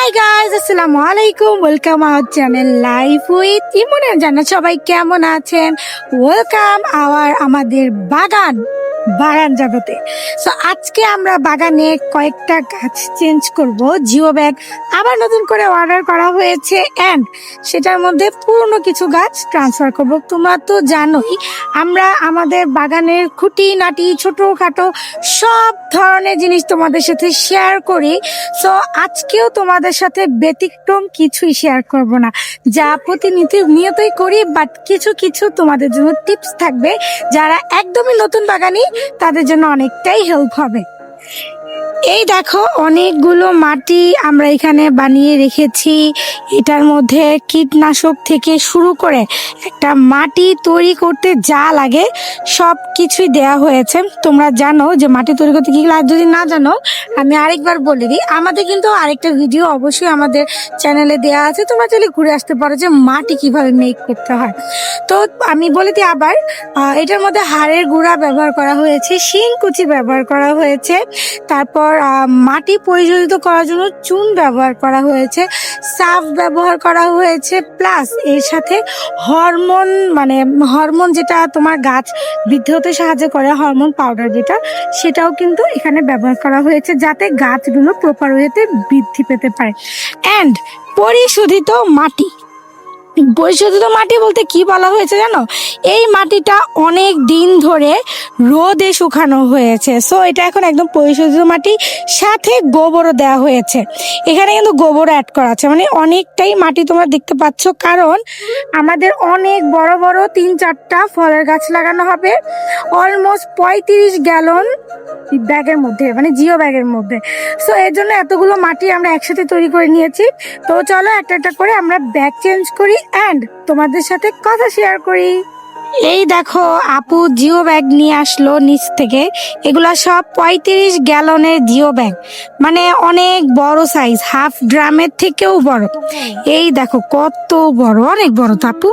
Hi guys, আসসালামু আলাইকুম। Welcome our channel life with Imran. জানা সবাই কেমন আছেন? ওয়েলকাম আমাদের বাগান জগতে। সো আজকে আমরা বাগানে কয়েকটা গাছ চেঞ্জ করব। জিও ব্যাগ আবার নতুন করে অর্ডার করা হয়েছে এন্ড সেটার মধ্যে পুরনো কিছু গাছ ট্রান্সফার করব। তোমরা তো জানোই আমরা আমাদের বাগানের খুঁটিনাটি ছোটখাটো সব ধরনের জিনিস তোমাদের সাথে শেয়ার করি। সো আজকেও তোমাদের সাথে ব্যতিক্রম কিছুই শেয়ার করব না, যা নিয়তই করি, বাট কিছু কিছু তোমাদের জন্য টিপস থাকবে যারা একদমই নতুন বাগানি, তাদের জন্য অনেকটাই হেল্প হবে। এই দেখো, অনেকগুলো মাটি আমরা এখানে বানিয়ে রেখেছি। এটার মধ্যে কীটনাশক থেকে শুরু করে একটা মাটি তৈরি করতে যা লাগে সব কিছুই দেয়া হয়েছে। তোমরা জানো যে মাটি তৈরি করতে কি লাগে, যদি না জানো আমি আরেকবার বলে দিই। আমাদের কিন্তু আরেকটা ভিডিও অবশ্যই আমাদের চ্যানেলে দেয়া আছে, তোমরা চাইলে ঘুরে আসতে পারো যে মাটি কিভাবে মেক করতে হয়। তো আমি বলে দিই আবার, এটার মধ্যে হাড়ের গুঁড়া ব্যবহার করা হয়েছে, শিংকুচি ব্যবহার করা হয়েছে, তারপর মাটি পরিশোধিত করার জন্য চুন ব্যবহার করা হয়েছে, সাফ ব্যবহার করা হয়েছে, প্লাস এর সাথে হরমোন যেটা তোমার গাছ বৃদ্ধি হতে সাহায্য করে, হরমোন পাউডার যেটা, সেটাও কিন্তু এখানে ব্যবহার করা হয়েছে যাতে গাছগুলো প্রপার ওয়েতে বৃদ্ধি পেতে পারে। অ্যান্ড পরিশোধিত মাটি বলতে কি বলা হয়েছে জানো? এই মাটিটা অনেক দিন ধরে রোদে শুকানো হয়েছে। সো এটা এখন একদম পরিশোধিত মাটি, সাথে গোবরও দেওয়া হয়েছে। এখানে কিন্তু গোবর অ্যাড করা আছে, মানে অনেকটাই মাটি তোমরা দেখতে পাচ্ছ। কারণ আমাদের অনেক বড় বড় 3-4টা ফলের গাছ লাগানো হবে, অলমোস্ট 35 গ্যালন ব্যাগের মধ্যে, মানে জিও ব্যাগের মধ্যে। সো এর জন্য এতগুলো মাটি আমরা একসাথে তৈরি করে নিয়েছি। তো চলো একটা একটা করে আমরা ব্যাগ চেঞ্জ করি এন্ড তোমাদের সাথে কথা শেয়ার করি। এই দেখো, আপু জিও ব্যাগ নিয়ে আসলো নিচ থেকে। এগুলা সব 35 গ্যালনের জিও ব্যাগ, মানে অনেক বড় সাইজ, হাফ ড্রামের থেকেও বড়। এই দেখো কত বড়, অনেক বড়। তো আপু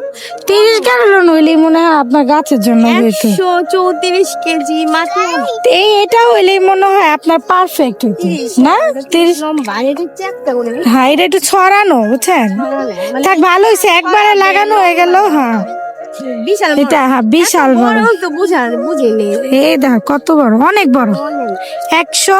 30 গ্যালন হইলেই মনে হয় আপনার গাছের জন্য হইতো। 134 কেজি মাটি। এটা হইলেই মনে হয় আপনার পারফেক্ট হইতো না? 30 হ্যাঁ, এটা একটু ছড়ানো, বুঝছেন? থাক, ভালো হয়েছে, একবারে লাগানো হয়ে গেল। হ্যাঁ, এটা বিশাল বড়। এই দেখো কত বড়, অনেক বড়। 100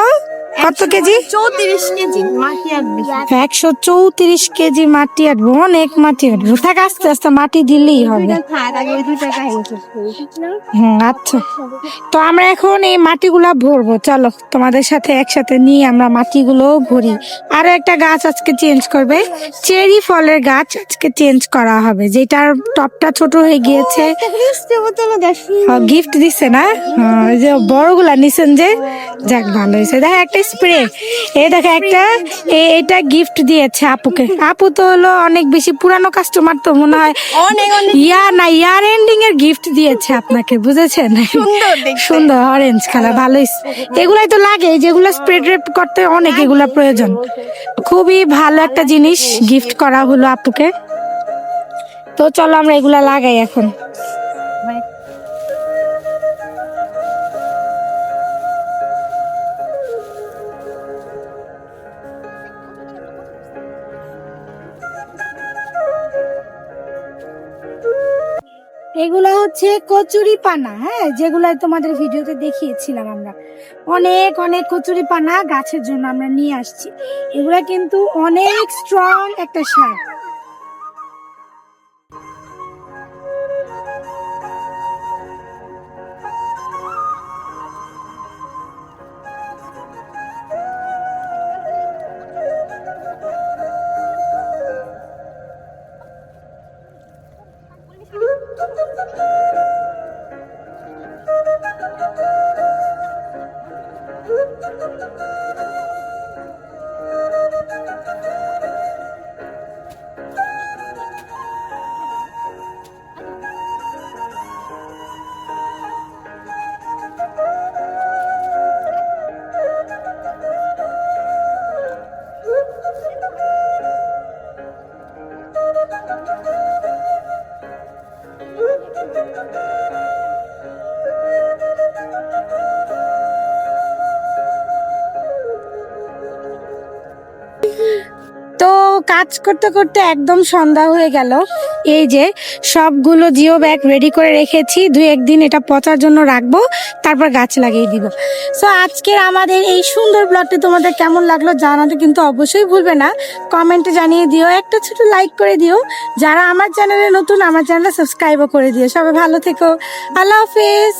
কত কেজি? 34 কেজি মাটি আসবে। 134 কেজি মাটি আটবো, অনেক মাটি আটবো। থাক, আস্তে আস্তে মাটি দিলেই হবে। আচ্ছা, তো আমরা এখন এই মাটিগুলা ভরবো। চলো তোমাদের সাথে একসাথে নিয়ে আমরা মাটিগুলো ভরি। আরো একটা গাছ আজকে চেঞ্জ করবে, চেরি ফলের গাছ আজকে চেঞ্জ করা হবে, যেটার টপটা ছোট হয়ে গিয়েছে। গিফট দিচ্ছে না? ওই যে বড়গুলা নিছেন যে, যাক ভালো হয়েছে। দেখো একটা স্প্রে, এই দেখো একটা, এটা গিফট দিয়েছে আপুকে। আপু তো হলো অনেক বেশি পুরানো কাস্টমার, তো মনে হয় ইয়ার এন্ডিং এর গিফট দিয়েছে আপনাকে, বুঝেছেন? সুন্দর অরেঞ্জ কালার, ভালো। এগুলাই তো লাগে, যেগুলো স্প্রে করতে অনেক এগুলা প্রয়োজন। খুবই ভালো একটা জিনিস গিফট করা হলো আপুকে। তো চলো আমরা এগুলা লাগাই এখন। এগুলা হচ্ছে কচুরি পানা, হ্যাঁ, যেগুলা তোমাদের ভিডিওতে দেখিয়েছিলাম আমরা। অনেক অনেক কচুরি পানা গাছের জন্য আমরা নিয়ে আসছি। এগুলা কিন্তু অনেক স্ট্রং একটা সার। তো কাজ করতে করতে একদম সন্ধ্যা হয়ে গেল। এই যে সবগুলো জিও ব্যাগ রেডি করে রেখেছি, 2-1 দিন এটা পচার জন্য রাখবো, তারপর গাছ লাগিয়ে দিব। সো আজকের আমাদের এই সুন্দর ব্লগটি তোমাদের কেমন লাগলো জানাতে কিন্তু অবশ্যই ভুলবে না, কমেন্টে জানিয়ে দিও, একটা ছোট লাইক করে দিও। যারা আমার চ্যানেলে নতুন, আমার চ্যানেল সাবস্ক্রাইবও করে দিও। সবাই ভালো থেকো, আল্লাহ হাফেজ।